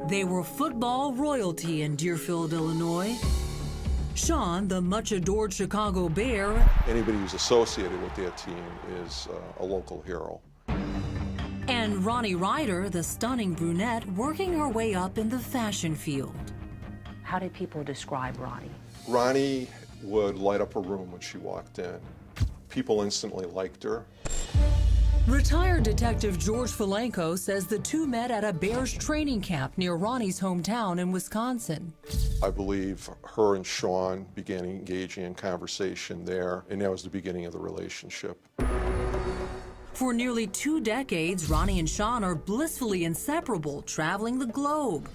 They were football royalty in Deerfield, Illinois. Sean, the much-adored Chicago Bear. Anybody who's associated with that team is a local hero. And Rhoni Reuter, the stunning brunette, working her way up in the fashion field. How did people describe Rhoni? Rhoni would light up a room when she walked in. People instantly liked her. Retired Detective George Falenko says the two met at a Bears training camp near Rhoni's hometown in Wisconsin. I believe her and Sean began engaging in conversation there, and that was the beginning of the relationship. For nearly 2 decades, Rhoni and Sean are blissfully inseparable, traveling the globe.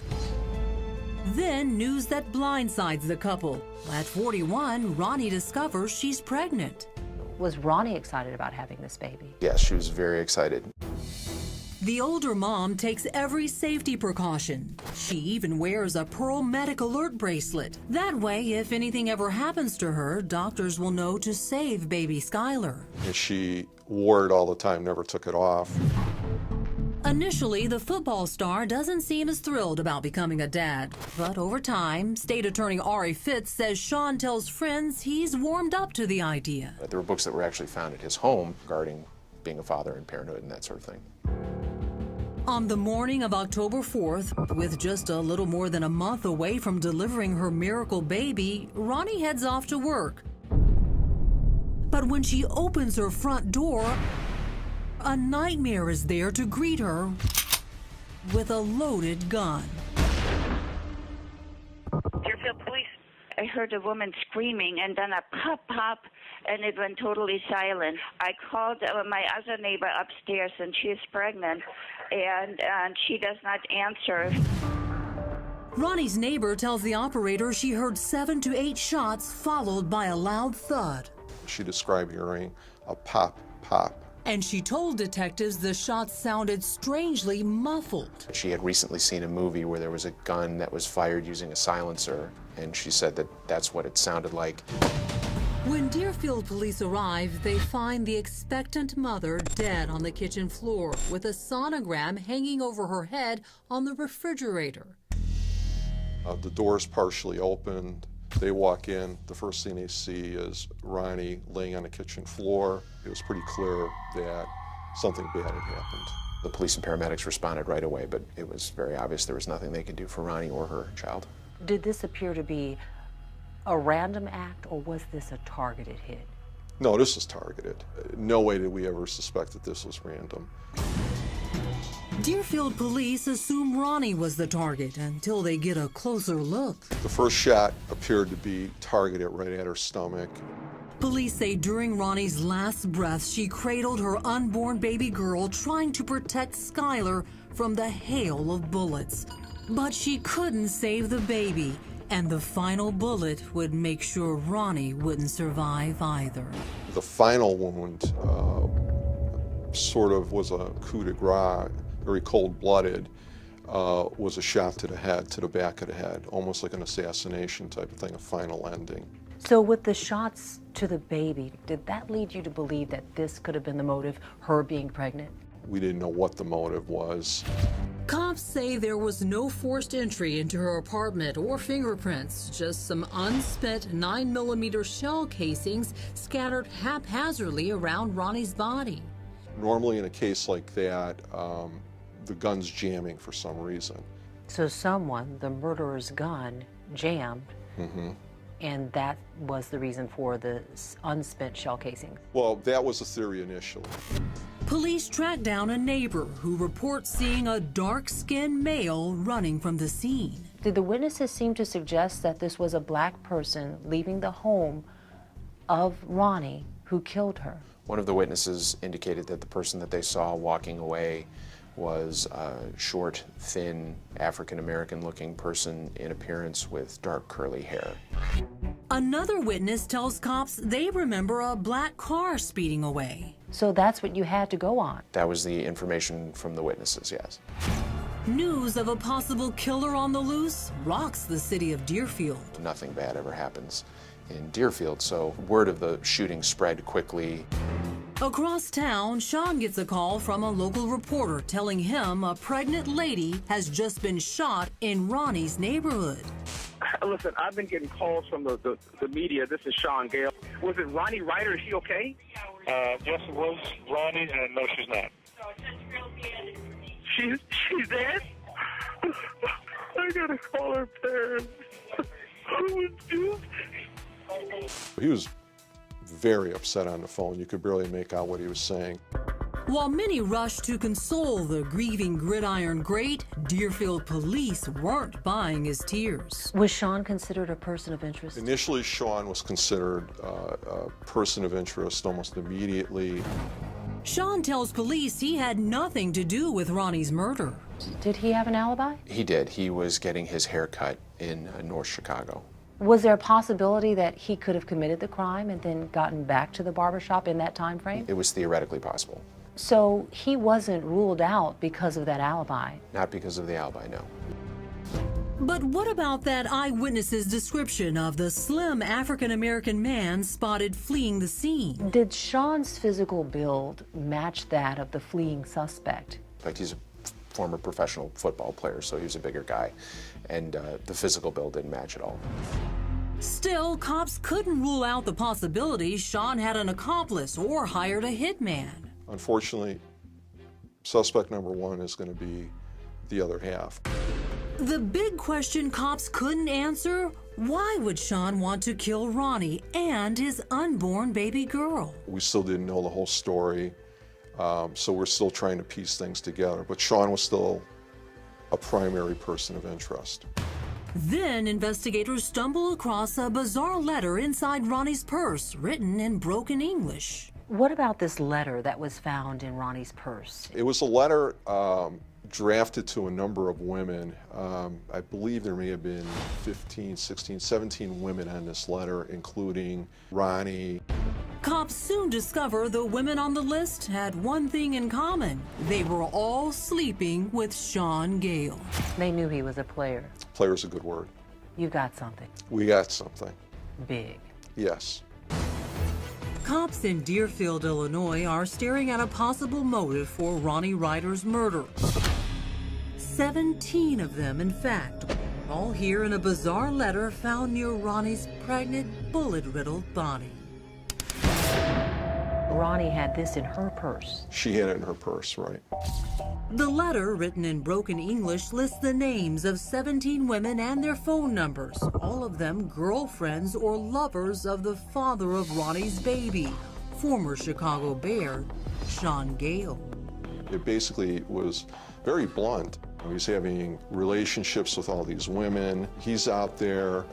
Then news that blindsides the couple. At 41, Rhoni discovers she's pregnant. Was Rhoni excited about having this baby? Yes, she was very excited. The older mom takes every safety precaution. She even wears a Pearl Medic Alert bracelet. That way, if anything ever happens to her, doctors will know to save baby Skylar. And she wore it all the time, never took it off. Initially, the football star doesn't seem as thrilled about becoming a dad. But over time, State Attorney Ari Fitz says Sean tells friends he's warmed up to the idea. There were books that were actually found at his home regarding being a father and parenthood and that sort of thing. On the morning of October 4th, with just a little more than a month away from delivering her miracle baby, Rhoni heads off to work. But when she opens her front door, a nightmare is there to greet her with a loaded gun. Deerfield Police. I heard a woman screaming and then a pop, pop, and it went totally silent. I called my other neighbor upstairs, and she's pregnant, and she does not answer. Rhoni's neighbor tells the operator she heard 7 to 8 shots followed by a loud thud. She described hearing a pop, pop. And she told detectives the shots sounded strangely muffled. She had recently seen a movie where there was a gun that was fired using a silencer, and she said that that's what it sounded like. When Deerfield police arrive, they find the expectant mother dead on the kitchen floor with a sonogram hanging over her head on the refrigerator. The door's partially opened. They walk in. The first thing they see is Rhoni laying on the kitchen floor. It was pretty clear that something bad had happened. The police and paramedics responded right away, but it was very obvious there was nothing they could do for Rhoni or her child. Did this appear to be a random act, or was this a targeted hit? No, this was targeted. No way did we ever suspect that this was random. Deerfield police assume Rhoni was the target until they get a closer look. The first shot appeared to be targeted right at her stomach. Police say during Rhoni's last breath, she cradled her unborn baby girl, trying to protect Skylar from the hail of bullets. But she couldn't save the baby, and the final bullet would make sure Rhoni wouldn't survive either. The final wound sort of was a coup de grace, very cold-blooded, was a shot to the head, to the back of the head, almost like an assassination type of thing, a final ending. So with the shots to the baby, did that lead you to believe that this could have been the motive, her being pregnant? We didn't know what the motive was. Cops say there was no forced entry into her apartment or fingerprints, just some unspent 9mm shell casings scattered haphazardly around Rhoni's body. Normally in a case like that, the gun's jamming for some reason. So someone, the murderer's gun, jammed, and that was the reason for the unspent shell casings. Well, that was the theory initially. Police track down a neighbor who reports seeing a dark-skinned male running from the scene. Did the witnesses seem to suggest that this was a black person leaving the home of Rhoni who killed her? One of the witnesses indicated that the person that they saw walking away was a short, thin, African-American looking person in appearance with dark curly hair. Another witness tells cops they remember a black car speeding away. So that's what you had to go on? That was the information from the witnesses, yes. News of a possible killer on the loose rocks the city of Deerfield. Nothing bad ever happens in Deerfield, so word of the shooting spread quickly. Across town, Sean gets a call from a local reporter telling him a pregnant lady has just been shot in Rhoni's neighborhood. Listen, I've been getting calls from the media. This is Sean Gale. Was it Rhoni Reuter? Is she okay? Yes, it was Rhoni, and no, she's not. She's dead? I gotta call her parents. Who would do this? He was very upset on the phone. You could barely make out what he was saying. While many rushed to console the grieving gridiron great, Deerfield police weren't buying his tears. Was Sean considered a person of interest? Initially, Sean was considered a person of interest almost immediately. Sean tells police he had nothing to do with Rhoni's murder. Did he have an alibi? He did. He was getting his hair cut in North Chicago. Was there a possibility that he could have committed the crime and then gotten back to the barbershop in that time frame? It was theoretically possible. So he wasn't ruled out because of that alibi? Not because of the alibi, no. But what about that eyewitness's description of the slim African-American man spotted fleeing the scene? Did Sean's physical build match that of the fleeing suspect? In fact, he's a former professional football player, so he was a bigger guy, and the physical build didn't match at all. Still, cops couldn't rule out the possibility Sean had an accomplice or hired a hitman. Unfortunately, suspect number one is going to be the other half. The big question cops couldn't answer, why would Sean want to kill Rhoni and his unborn baby girl? We still didn't know the whole story, so we're still trying to piece things together. But Sean was still a primary person of interest. Then investigators stumble across a bizarre letter inside Rhoni's purse, written in broken English. What about this letter that was found in Rhoni's purse? It was a letter drafted to a number of women. I believe there may have been 15, 16, 17 women on this letter, including Rhoni. Cops soon discover the women on the list had one thing in common. They were all sleeping with Sean Gale. They knew he was a player. Player's a good word. You got something We got something. big. Yes. Cops in Deerfield, Illinois are staring at a possible motive for Rhoni Reuter's murder. 17 of them, in fact, all here in a bizarre letter found near Rhoni's pregnant, bullet-riddled body. Rhoni had this in her purse. She had it in her purse, right? The letter, written in broken English, lists the names of 17 women and their phone numbers, all of them girlfriends or lovers of the father of Rhoni's baby, former Chicago Bear, Sean Gale. It basically was very blunt. He's having relationships with all these women. He's out there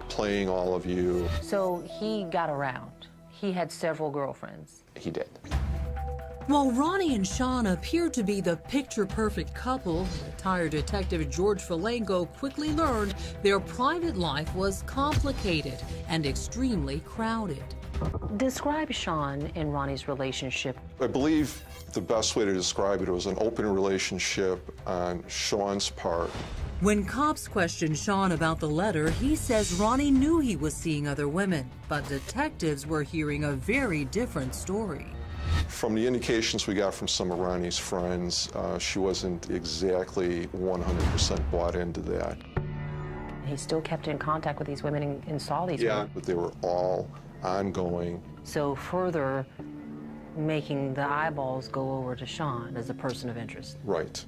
playing all of you. So he got around. He had several girlfriends. He did. While Rhoni and Sean appeared to be the picture-perfect couple, retired detective George Falenko quickly learned their private life was complicated and extremely crowded. Describe Sean and Rhoni's relationship. I believe the best way to describe it was an open relationship on Sean's part. When cops questioned Sean about the letter, he says Rhoni knew he was seeing other women, but detectives were hearing a very different story. From the indications we got from some of Rhoni's friends, she wasn't exactly 100% bought into that. He still kept in contact with these women and saw these women. But they were all ongoing. So further making the eyeballs go over to Sean as a person of interest. Right.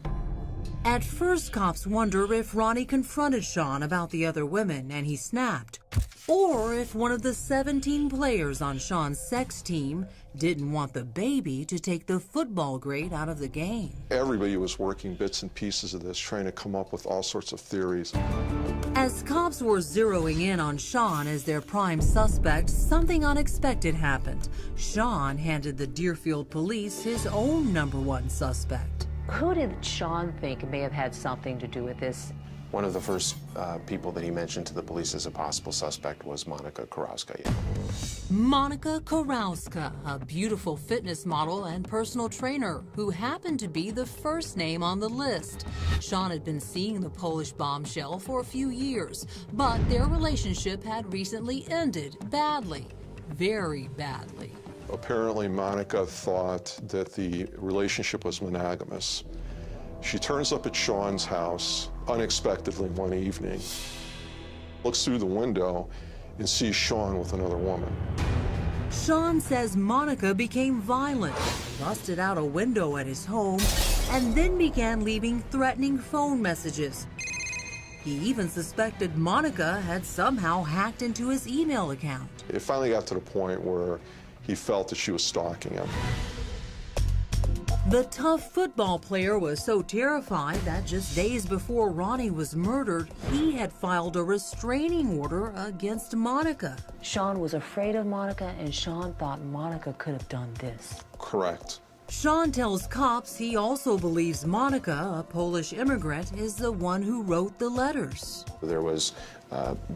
At first, cops wonder if Rhoni confronted Sean about the other women and he snapped, or if one of the 17 players on Sean's sex team didn't want the baby to take the football great out of the game. Everybody was working bits and pieces of this, trying to come up with all sorts of theories. As cops were zeroing in on Sean as their prime suspect, something unexpected happened. Sean handed the Deerfield police his own #1 suspect. Who did Sean think may have had something to do with this? One of the first people that he mentioned to the police as a possible suspect was Monica Karowska. Monica Karowska, a beautiful fitness model and personal trainer who happened to be the first name on the list. Sean had been seeing the Polish bombshell for a few years, but their relationship had recently ended badly, very badly. Apparently, Monica thought that the relationship was monogamous. She turns up at Sean's house unexpectedly one evening, looks through the window, and sees Sean with another woman. Sean says Monica became violent, busted out a window at his home, and then began leaving threatening phone messages. He even suspected Monica had somehow hacked into his email account. It finally got to the point where he felt that she was stalking him. The tough football player was so terrified that just days before Rhoni was murdered, he had filed a restraining order against Monica. Sean was afraid of Monica, and Sean thought Monica could have done this. Correct. Sean tells cops he also believes Monica, a Polish immigrant, is the one who wrote the letters. There was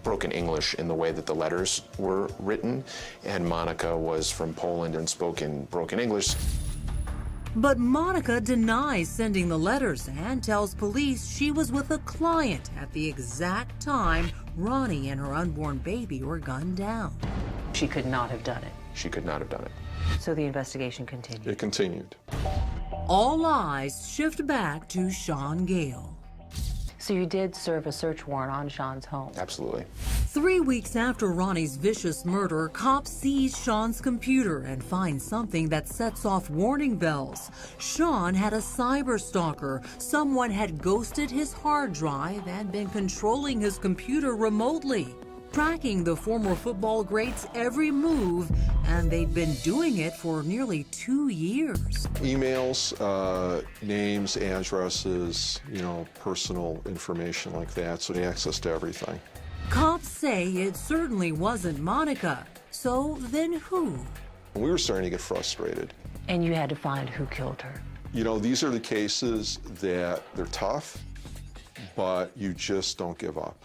broken English in the way that the letters were written, and Monica was from Poland and spoke in broken English. But Monica denies sending the letters and tells police she was with a client at the exact time Rhoni and her unborn baby were gunned down. She could not have done it. She could not have done it. So the investigation continued. It continued. All eyes shift back to Sean Gale. So you did serve a search warrant on Sean's home? Absolutely. 3 weeks after Rhoni's vicious murder, cops seize Sean's computer and find something that sets off warning bells. Sean had a cyber stalker. Someone had ghosted his hard drive and been controlling his computer remotely, tracking the former football great's every move, and they'd been doing it for nearly 2 years. Emails, names, addresses, personal information like that, so they access to everything. Cops say it certainly wasn't Monica. So then who? We were starting to get frustrated. And you had to find who killed her. These are the cases that they're tough, but you just don't give up.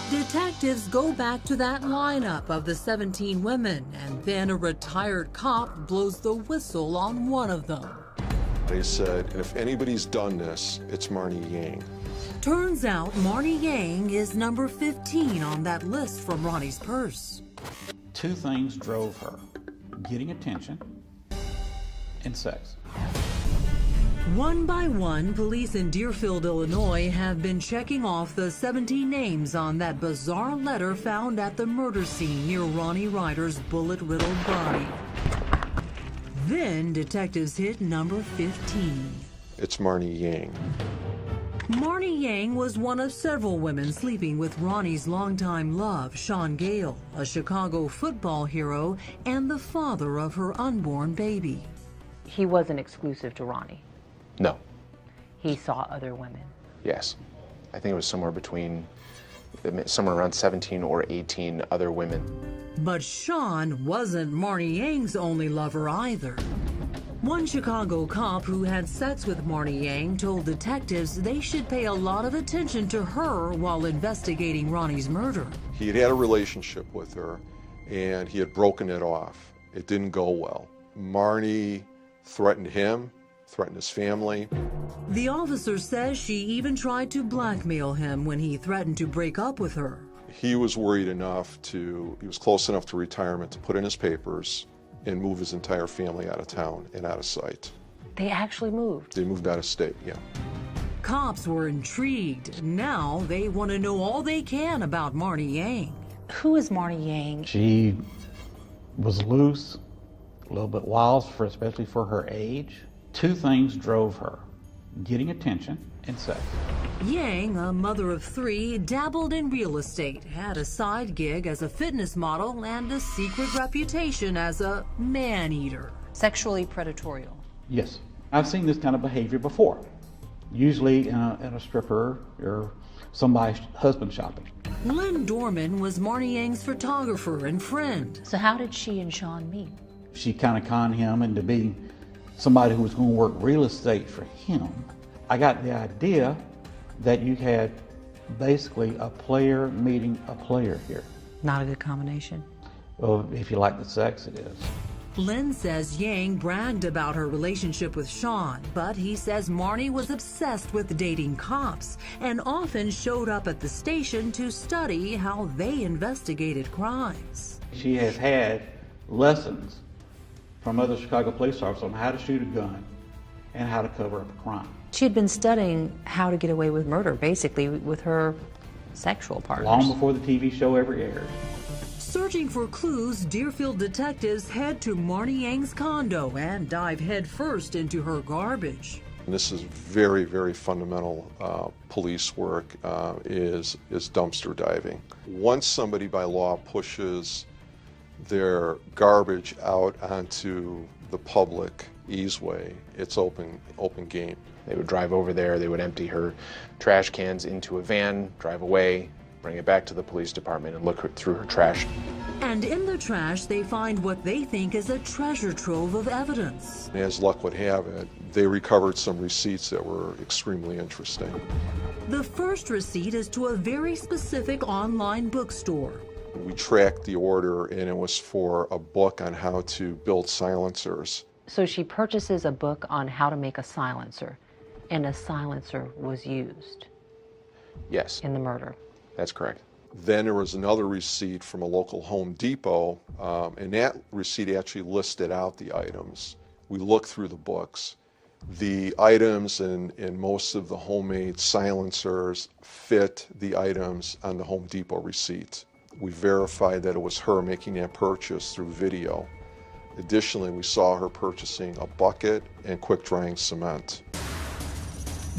Detectives go back to that lineup of the 17 women, and then a retired cop blows the whistle on one of them. They said, if anybody's done this, it's Marnie Yang. Turns out Marnie Yang is number 15 on that list from Rhoni's purse. 2 things drove her: getting attention and sex. One by one, police in Deerfield, Illinois have been checking off the 17 names on that bizarre letter found at the murder scene near Rhoni Reuter's bullet-riddled body. Then detectives hit number 15. It's Marnie Yang. Marnie Yang was one of several women sleeping with Rhoni's longtime love, Sean Gale, a Chicago football hero and the father of her unborn baby. He wasn't exclusive to Rhoni. No. He saw other women. Yes. I think it was somewhere around 17 or 18 other women. But Sean wasn't Marnie Yang's only lover either. One Chicago cop who had sex with Marnie Yang told detectives they should pay a lot of attention to her while investigating Rhoni's murder. He had a relationship with her, and he had broken it off. It didn't go well. Marnie threatened him, threatened his family. The officer says she even tried to blackmail him when he threatened to break up with her. He was worried enough he was close enough to retirement to put in his papers and move his entire family out of town and out of sight. They actually moved? They moved out of state, yeah. Cops were intrigued. Now they want to know all they can about Marnie Yang. Who is Marnie Yang? She was loose, a little bit wild, especially for her age. 2 things drove her: getting attention and sex. Yang, a mother of 3, dabbled in real estate, had a side gig as a fitness model, and a secret reputation as a man-eater. Sexually predatory. Yes. I've seen this kind of behavior before, usually in a stripper or somebody's husband shopping. Lynn Dorman was Marnie Yang's photographer and friend. So how did she and Sean meet? She kind of conned him into being somebody who was going to work real estate for him. I got the idea that you had basically a player meeting a player here. Not a good combination. Well, if you like the sex, it is. Lynn says Yang bragged about her relationship with Sean, but he says Marnie was obsessed with dating cops and often showed up at the station to study how they investigated crimes. She has had lessons from other Chicago police officers on how to shoot a gun and how to cover up a crime. She had been studying how to get away with murder, basically, with her sexual partners. Long before the TV show ever aired. Searching for clues, Deerfield detectives head to Marnie Yang's condo and dive headfirst into her garbage. And this is very, very fundamental police work, is dumpster diving. Once somebody by law pushes their garbage out onto the public easeway, it's open game. They would drive over there, they would empty her trash cans into a van, drive away, bring it back to the police department and look through her trash. And in the trash, they find what they think is a treasure trove of evidence. As luck would have it, they recovered some receipts that were extremely interesting. The first receipt is to a very specific online bookstore. We tracked the order, and it was for a book on how to build silencers. So she purchases a book on how to make a silencer, and a silencer was used. Yes. In the murder. That's correct. Then there was another receipt from a local Home Depot, and that receipt actually listed out the items. We looked through the books. The items in most of the homemade silencers fit the items on the Home Depot receipt. We verified that it was her making that purchase through video. Additionally, we saw her purchasing a bucket and quick-drying cement.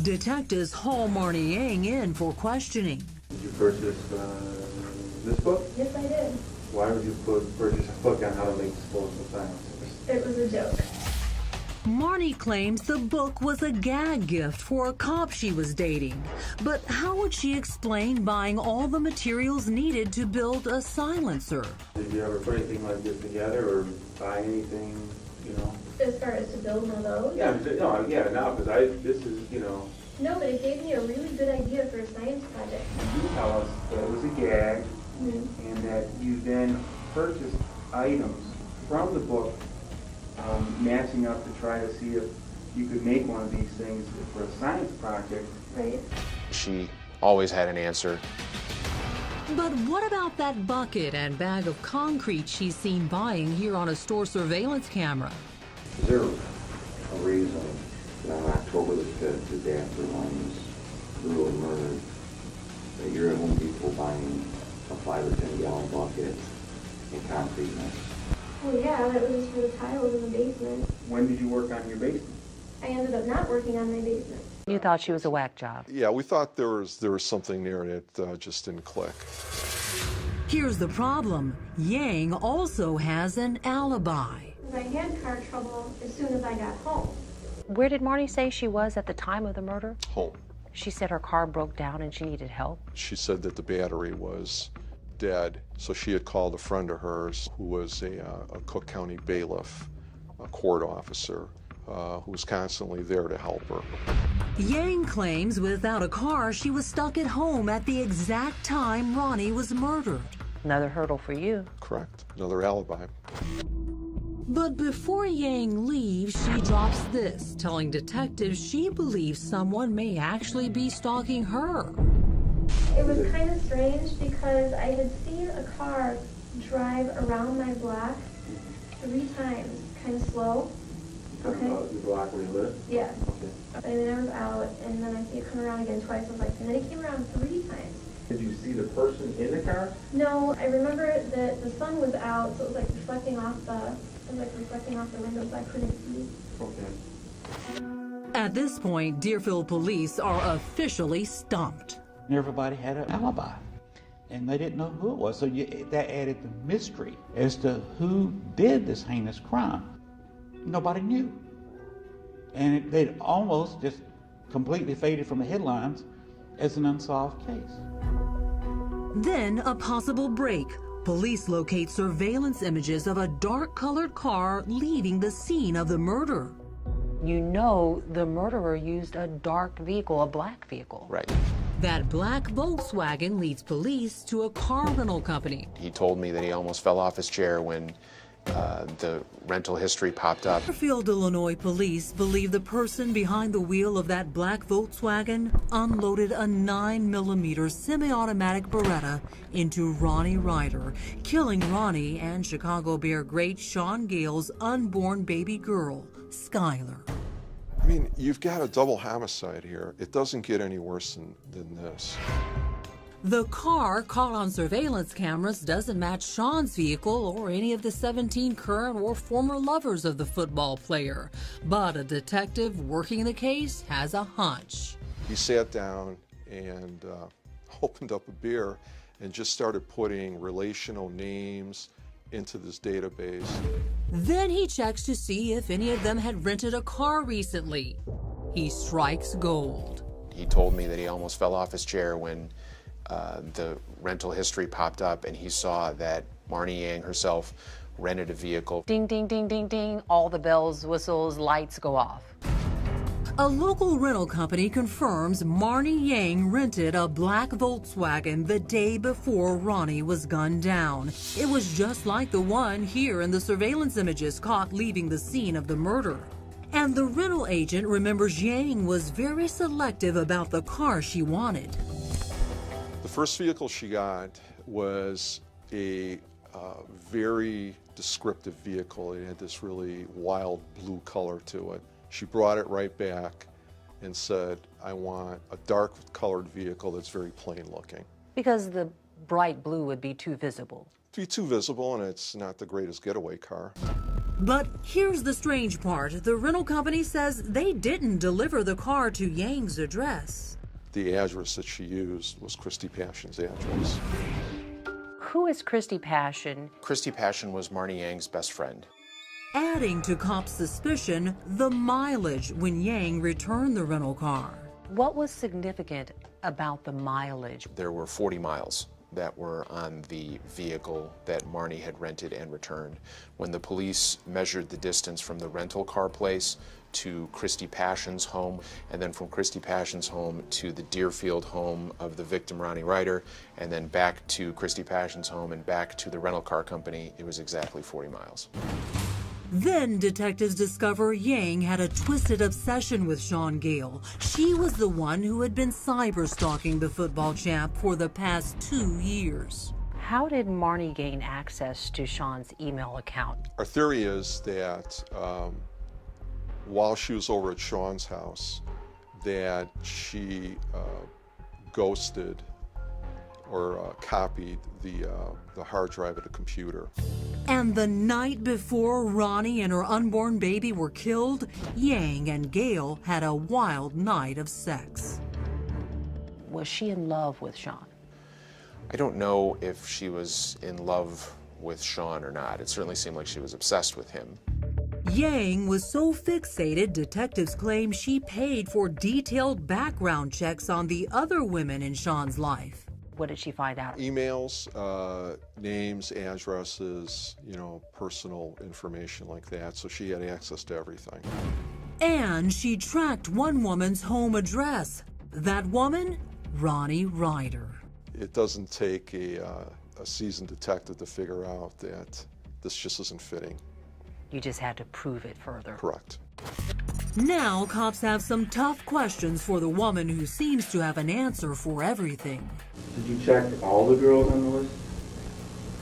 Detectives haul Marnie Yang in for questioning. Did you purchase this book? Yes, I did. Why would you purchase a book on how to make disposable silencers? It was a joke. Marnie claims the book was a gag gift for a cop she was dating. But how would she explain buying all the materials needed to build a silencer? Did you ever put anything like this together or buy anything, As far as to build one of those? Yeah, because this is, No, but it gave me a really good idea for a science project. You tell us that it was a gag and that you then purchased items from the book, matching up to try to see if you could make one of these things for a science project. Right. She always had an answer. But what about that bucket and bag of concrete she's seen buying here on a store surveillance camera? Is there a reason that on October the 5th, the day after Rhoni's brutally murdered, that you're at Home Depot buying a 5 or 10 gallon bucket and concrete mix? Well, yeah, that was for the tiles in the basement. When did you work on your basement? I ended up not working on my basement. You thought she was a whack job. Yeah, we thought there was something there that just didn't click. Here's the problem. Yang also has an alibi. I had car trouble as soon as I got home. Where did Marnie say she was at the time of the murder? Home. She said her car broke down and she needed help. She said that the battery was dead, so she had called a friend of hers who was a Cook County bailiff, a court officer, who was constantly there to help her. Yang claims without a car, she was stuck at home at the exact time Rhoni was murdered. Another hurdle for you. Correct. Another alibi. But before Yang leaves, she drops this, telling detectives she believes someone may actually be stalking her. It was kind of strange because I had seen a car drive around my block 3 times, kind of slow. Okay. The block where you live? Yeah. Okay. And then I was out, and then I see it come around again twice. I was like, and then it came around 3 times. Did you see the person in the car? No, I remember that the sun was out, so it was like reflecting off the window, so I couldn't see. Okay. At this point, Deerfield police are officially stumped. Everybody had an alibi, and they didn't know who it was. So that added the mystery as to who did this heinous crime. Nobody knew. And they'd almost just completely faded from the headlines as an unsolved case. Then a possible break. Police locate surveillance images of a dark-colored car leaving the scene of the murder. You know the murderer used a dark vehicle, a black vehicle. Right. That black Volkswagen leads police to a car rental company. He told me that he almost fell off his chair when The rental history popped up. Deerfield, Illinois police believe the person behind the wheel of that black Volkswagen unloaded a 9mm semi-automatic Beretta into Rhoni Reuter, killing Rhoni and Chicago Bear great Sean Gale's unborn baby girl, Skylar. I mean, you've got a double homicide here. It doesn't get any worse than this. The car caught on surveillance cameras doesn't match Sean's vehicle or any of the 17 current or former lovers of the football player. But a detective working the case has a hunch. He sat down and opened up a beer and just started putting relational names into this database. Then he checks to see if any of them had rented a car recently. He strikes gold. He told me that he almost fell off his chair when the rental history popped up and he saw that Marnie Yang herself rented a vehicle. Ding, ding, ding, ding, ding. All the bells, whistles, lights go off. A local rental company confirms Marnie Yang rented a black Volkswagen the day before Rhoni was gunned down. It was just like the one here in the surveillance images caught leaving the scene of the murder. And the rental agent remembers Yang was very selective about the car she wanted. The first vehicle she got was a very descriptive vehicle. It had this really wild blue color to it. She brought it right back and said, I want a dark colored vehicle that's very plain looking. Because the bright blue would be too visible. It'd be too visible, and it's not the greatest getaway car. But here's the strange part. The rental company says they didn't deliver the car to Yang's address. The address that she used was Christy Passion's address. Who is Christy Passion? Christy Passion was Marnie Yang's best friend. Adding to cops' suspicion, the mileage when Yang returned the rental car. What was significant about the mileage? There were 40 miles that were on the vehicle that Marnie had rented and returned. When the police measured the distance from the rental car place to Christy Passion's home, and then from Christy Passion's home to the Deerfield home of the victim, Rhoni Reuter, and then back to Christy Passion's home and back to the rental car company, it was exactly 40 miles. Then detectives discover Yang had a twisted obsession with Sean Gale. She was the one who had been cyber-stalking the football champ for the past 2 years. How did Marnie gain access to Sean's email account? Our theory is that while she was over at Sean's house, that she ghosted or copied the hard drive of the computer. And the night before Rhoni and her unborn baby were killed, Yang and Gale had a wild night of sex. Was she in love with Sean? I don't know if she was in love with Sean or not. It certainly seemed like she was obsessed with him. Yang was so fixated, detectives claim she paid for detailed background checks on the other women in Sean's life. What did she find out? Emails, names, addresses, personal information like that. So she had access to everything. And she tracked one woman's home address. That woman, Rhoni Reuter. It doesn't take a seasoned detective to figure out that this just isn't fitting. You just had to prove it further. Correct. Now cops have some tough questions for the woman who seems to have an answer for everything. Did you check all the girls on the list?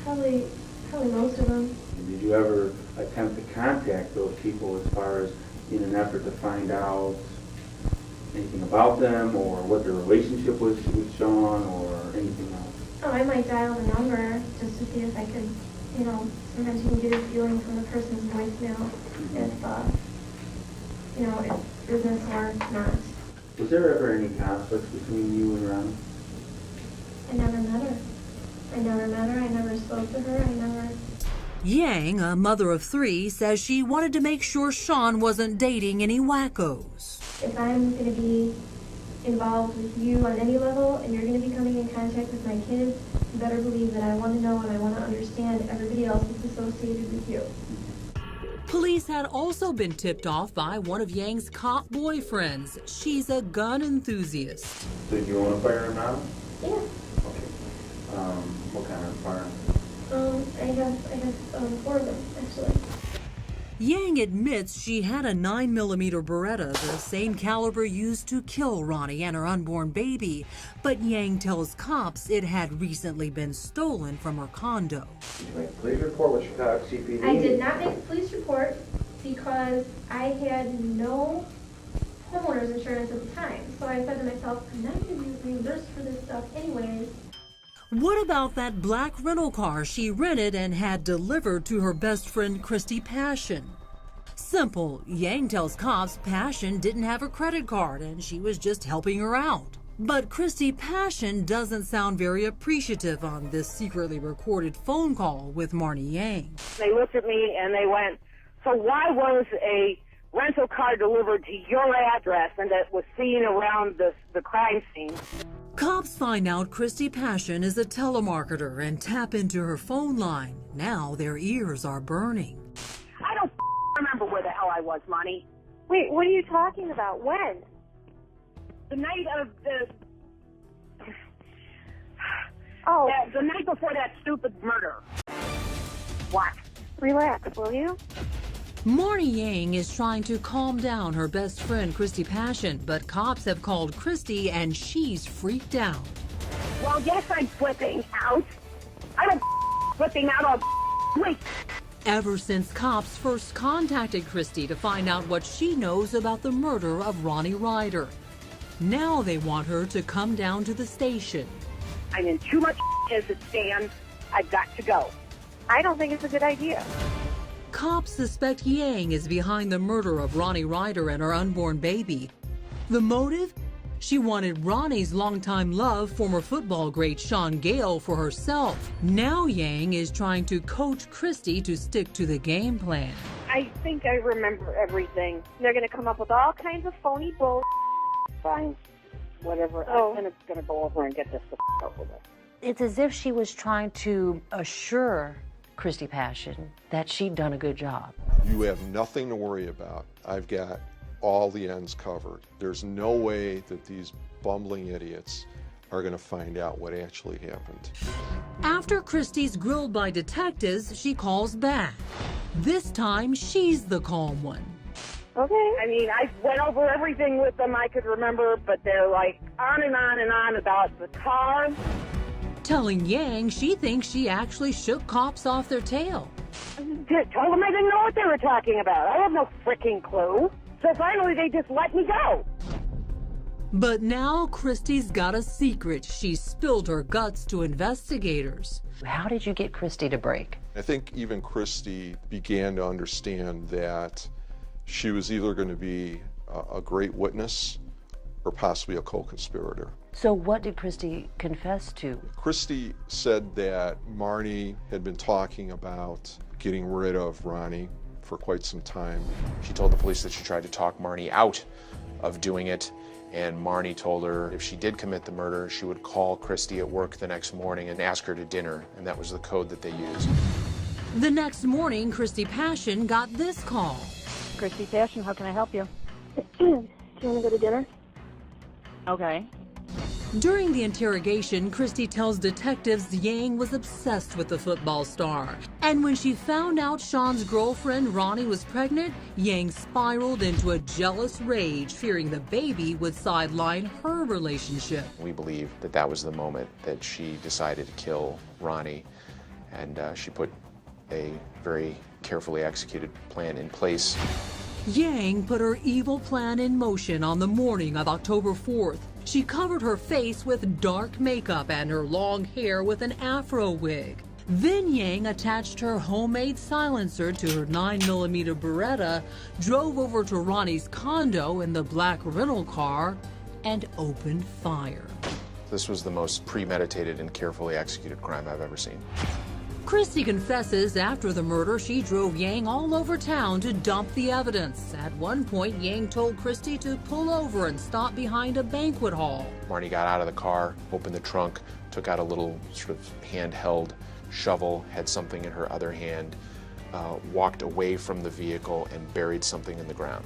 Probably most of them. And did you ever attempt to contact those people as far as in an effort to find out anything about them or what their relationship was with Sean or anything else? Oh, I might dial the number just to see if I could, sometimes you can get a feeling from the person's voicemail if business or not. Was there ever any conflict between you and Rhoni? I never met her. I never spoke to her. Yang, a mother of 3, says she wanted to make sure Sean wasn't dating any wackos. If I'm going to be involved with you on any level and you're going to be coming in contact with my kids, you better believe that I want to know and I want to understand everybody else that's associated with you. Police had also been tipped off by one of Yang's cop boyfriends. She's a gun enthusiast. Did you own a firearm now? Yeah. Okay. What kind of firearm? I have 4 of them, actually. Yang admits she had a 9mm Beretta, the same caliber used to kill Rhoni and her unborn baby. But Yang tells cops it had recently been stolen from her condo. Did you make a police report with Chicago CPD? I did not make a police report because I had no homeowner's insurance at the time. So I said to myself, I'm not going to be reimbursed for this stuff anyways. What about that black rental car she rented and had delivered to her best friend Christy Passion? Simple. Yang tells cops Passion didn't have a credit card and she was just helping her out. But Christy Passion doesn't sound very appreciative on this secretly recorded phone call with Marnie Yang. They looked at me and they went, so why was a rental car delivered to your address and that was seen around the crime scene? Cops find out Christy Passion is a telemarketer and tap into her phone line. Now their ears are burning. I don't remember where the hell I was, Monty. Wait, what are you talking about? When? The night of the... Oh. The night before that stupid murder. What? Relax, will you? Marnie Yang is trying to calm down her best friend Christy Passion, but cops have called Christy and she's freaked out. Well, yes, I'm flipping out. I'm flipping out all week. Ever since cops first contacted Christy to find out what she knows about the murder of Rhoni Reuter. Now they want her to come down to the station. I'm in too much as it stands. I've got to go. I don't think it's a good idea. Cops suspect Yang is behind the murder of Rhoni Reuter and her unborn baby. The motive? She wanted Rhoni's longtime love, former football great Sean Gale, for herself. Now Yang is trying to coach Christy to stick to the game plan. I think I remember everything. They're going to come up with all kinds of phony bull. Fine. Whatever. Oh. I'm going to go over and get this over with. It's as if she was trying to assure Christy Passion that she'd done a good job. You have nothing to worry about. I've got all the ends covered. There's no way that these bumbling idiots are going to find out what actually happened. After Christy's grilled by detectives, she calls back. This time, she's the calm one. Okay. I mean, I went over everything with them I could remember, but they're like on and on and on about the car. Telling Yang she thinks she actually shook cops off their tail. Told them I didn't know what they were talking about. I have no freaking clue. So finally they just let me go. But now Christy's got a secret. She spilled her guts to investigators. How did you get Christy to break? I think even Christy began to understand that she was either going to be a great witness or possibly a co-conspirator. So what did Christy confess to? Christy said that Marnie had been talking about getting rid of Rhoni for quite some time. She told the police that she tried to talk Marnie out of doing it, and Marnie told her if she did commit the murder, she would call Christy at work the next morning and ask her to dinner, and that was the code that they used. The next morning, Christy Passion got this call. Christy Passion, how can I help you? Do you want to go to dinner? Okay. During the interrogation, Christy tells detectives Yang was obsessed with the football star. And when she found out Sean's girlfriend, Rhoni, was pregnant, Yang spiraled into a jealous rage, fearing the baby would sideline her relationship. We believe that that was the moment that she decided to kill Rhoni, and she put a very carefully executed plan in place. Yang put her evil plan in motion on the morning of October 4th. She covered her face with dark makeup and her long hair with an afro wig. Then Yang attached her homemade silencer to her 9mm Beretta, drove over to Rhoni's condo in the black rental car, and opened fire. This was the most premeditated and carefully executed crime I've ever seen. Christy confesses after the murder she drove Yang all over town to dump the evidence. At one point, Yang told Christy to pull over and stop behind a banquet hall. Marnie got out of the car, opened the trunk, took out a little sort of handheld shovel, had something in her other hand, walked away from the vehicle and buried something in the ground.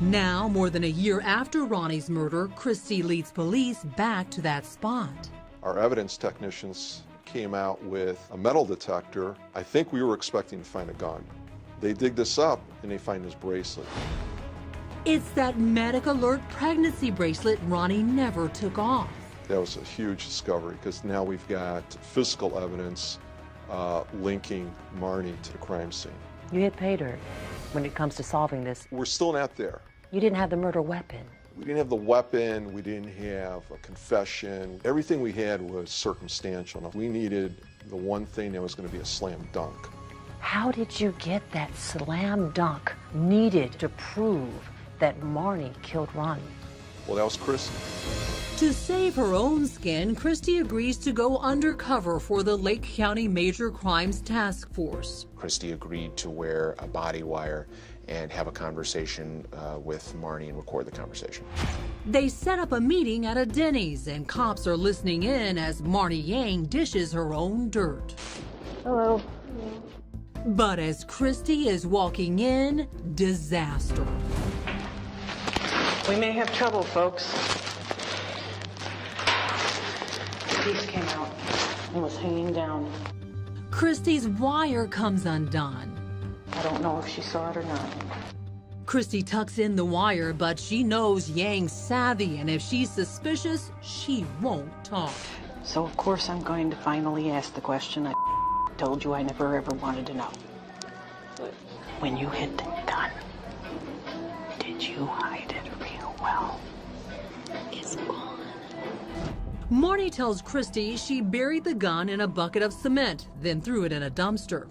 Now, more than a year after Rhoni's murder, Christy leads police back to that spot. Our evidence technicians came out with a metal detector. I think we were expecting to find a gun. They dig this up and they find this bracelet. It's that medic alert pregnancy bracelet Rhoni never took off. That was a huge discovery because now we've got physical evidence linking Marnie to the crime scene. You hit pay dirt when it comes to solving this. We're still not there. You didn't have the murder weapon. We didn't have the weapon, we didn't have a confession. Everything we had was circumstantial. We needed the one thing that was going to be a slam dunk. How did you get that slam dunk needed to prove that Marnie killed Rhoni? Well, that was Christy. To save her own skin, Christy agrees to go undercover for the Lake County Major Crimes Task Force. Christy agreed to wear a body wire and have a conversation with Marnie and record the conversation. They set up a meeting at a Denny's, and cops are listening in as Marnie Yang dishes her own dirt. Hello. But as Christy is walking in, disaster. We may have trouble, folks. The piece came out and was hanging down. Christy's wire comes undone. I don't know if she saw it or not. Christy tucks in the wire, but she knows Yang's savvy, and if she's suspicious, she won't talk. So, of course, I'm going to finally ask the question I told you I never ever wanted to know. When you hid the gun, did you hide it real well? It's gone. Marnie tells Christy she buried the gun in a bucket of cement, then threw it in a dumpster.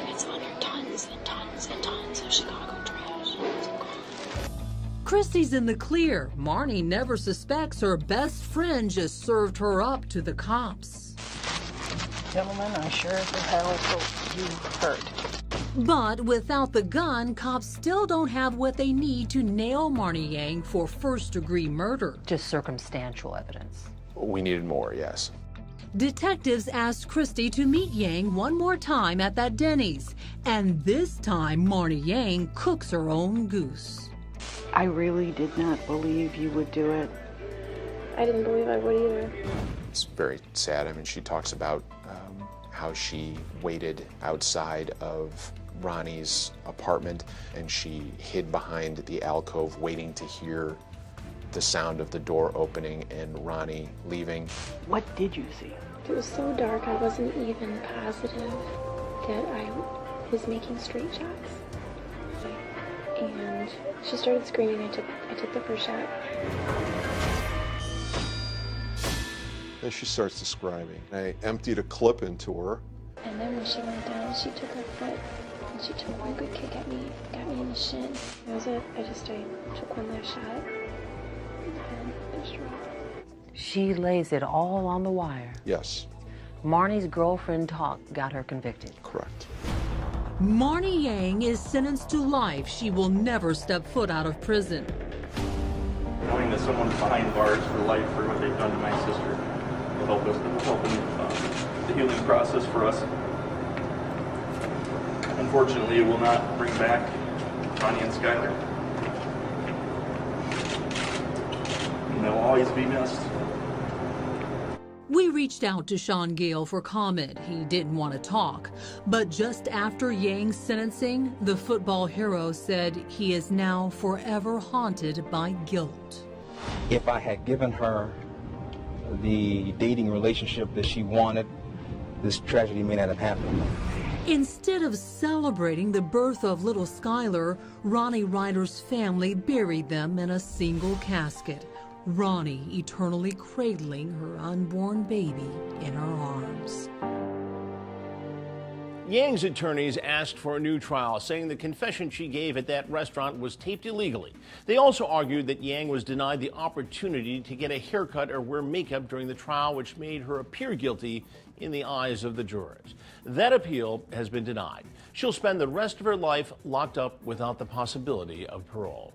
It's under tons and tons and tons of Chicago trash. It's gone. Christy's in the clear. Marnie never suspects her best friend just served her up to the cops. Gentlemen, I sure as hell hope you heard. But without the gun, cops still don't have what they need to nail Marnie Yang for first-degree murder. Just circumstantial evidence. We needed more, yes. Detectives asked Christy to meet Yang one more time at that Denny's, and this time Marnie Yang cooks her own goose. I really did not believe you would do it. I didn't believe I would either. It's very sad. I mean, she talks about how she waited outside of Ronnie's apartment and she hid behind the alcove waiting to hear the sound of the door opening and Rhoni leaving. What did you see? It was so dark I wasn't even positive that I was making straight shots. And she started screaming. I took the first shot. Then she starts describing. I emptied a clip into her. And then when she went down, she took her foot and she took one good kick at me, got me in the shin. That was it. I took one last shot and finished her off. She lays it all on the wire. Yes. Marnie's girlfriend talk got her convicted. Correct. Marnie Yang is sentenced to life. She will never step foot out of prison. Knowing that someone's behind bars for life for what they've done to my sister will help us in the healing process for us. Unfortunately, it will not bring back Rhoni and Skyler. And they'll always be missed. We reached out to Sean Gale for comment. He didn't want to talk. But just after Yang's sentencing, the football hero said he is now forever haunted by guilt. If I had given her the dating relationship that she wanted, this tragedy may not have happened. Instead of celebrating the birth of little Skyler, Rhoni Reuter's family buried them in a single casket. Rhoni eternally cradling her unborn baby in her arms. Yang's attorneys asked for a new trial, saying the confession she gave at that restaurant was taped illegally. They also argued that Yang was denied the opportunity to get a haircut or wear makeup during the trial, which made her appear guilty in the eyes of the jurors. That appeal has been denied. She'll spend the rest of her life locked up without the possibility of parole.